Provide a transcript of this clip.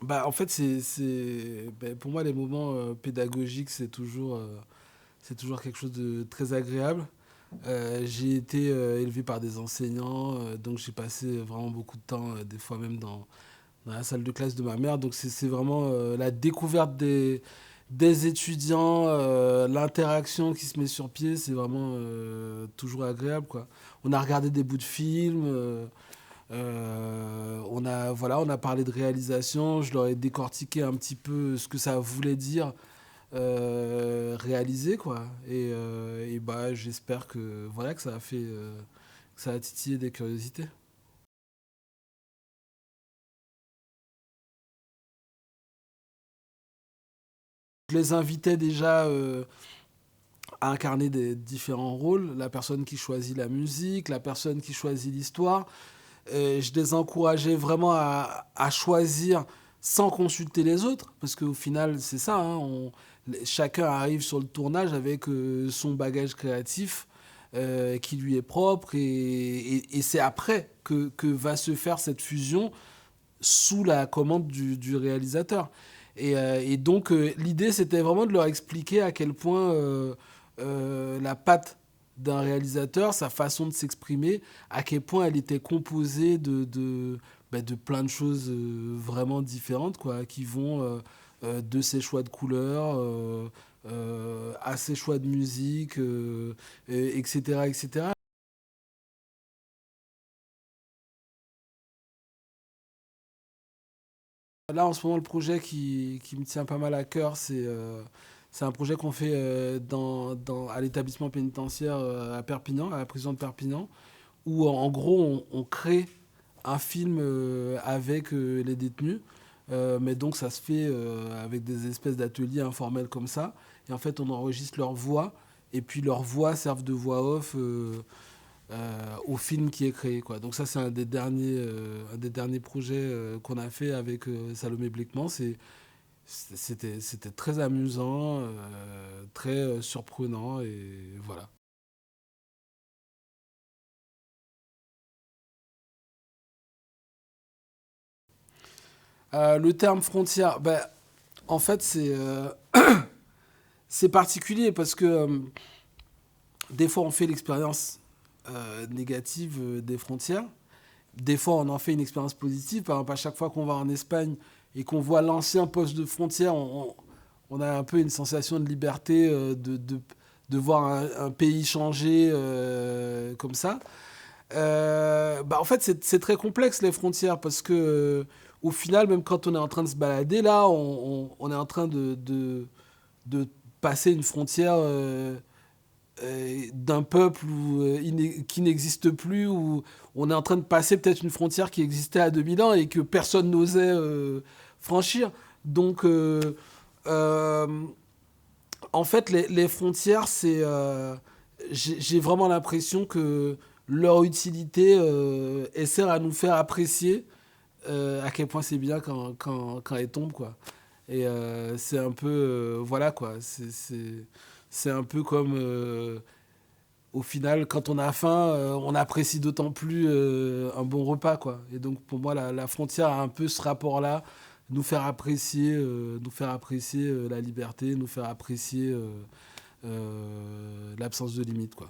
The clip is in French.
Bah, en fait, ben, pour moi, les moments pédagogiques, c'est toujours quelque chose de très agréable. J'ai été élevé par des enseignants, donc j'ai passé vraiment beaucoup de temps, des fois même dans la salle de classe de ma mère. Donc c'est vraiment la découverte des étudiants, l'interaction qui se met sur pied, c'est vraiment toujours agréable, quoi. On a regardé des bouts de films, voilà, on a parlé de réalisation, je leur ai décortiqué un petit peu ce que ça voulait dire réaliser, quoi. Et bah, j'espère que, voilà, que ça a fait, que ça a titillé des curiosités. Je les invitais déjà à incarner des différents rôles, la personne qui choisit la musique, la personne qui choisit l'histoire. Je les encourageais vraiment à choisir sans consulter les autres, parce qu'au final, c'est ça, hein, chacun arrive sur le tournage avec son bagage créatif qui lui est propre, et c'est après que va se faire cette fusion sous la commande du réalisateur. Et donc, l'idée, c'était vraiment de leur expliquer à quel point la patte d'un réalisateur, sa façon de s'exprimer, à quel point elle était composée bah, de plein de choses vraiment différentes, quoi, qui vont de ses choix de couleurs à ses choix de musique, etc., etc. Là, en ce moment, le projet qui me tient pas mal à cœur, c'est un projet qu'on fait à l'établissement pénitentiaire à Perpignan, à la prison de Perpignan, où en gros, on crée un film avec les détenus. Mais donc, ça se fait avec des espèces d'ateliers informels comme ça. Et en fait, on enregistre leur voix, et puis leurs voix servent de voix off au film qui est créé, quoi. Donc ça, c'est un des derniers projets qu'on a fait avec Salomé Blickman. C'était très amusant, très surprenant, et voilà. Le terme frontière, ben, en fait, c'est particulier parce que des fois, on fait l'expérience négative des frontières. Des fois, on en fait une expérience positive. Par exemple, à chaque fois qu'on va en Espagne et qu'on voit l'ancien poste de frontière, on a un peu une sensation de liberté, de voir un pays changer comme ça. Bah, en fait, c'est très complexe les frontières parce que, au final, même quand on est en train de se balader, là, on est en train de passer une frontière d'un peuple qui n'existe plus, ou on est en train de passer peut-être une frontière qui existait à 2000 ans et que personne n'osait franchir. Donc, euh, en fait, les frontières, j'ai vraiment l'impression que leur utilité sert à nous faire apprécier à quel point c'est bien quand elles tombent, quoi. Et c'est un peu, voilà, quoi. C'est un peu comme, au final, quand on a faim, on apprécie d'autant plus un bon repas, quoi. Et donc, pour moi, la frontière a un peu ce rapport-là, nous faire apprécier la liberté, nous faire apprécier l'absence de limite, quoi.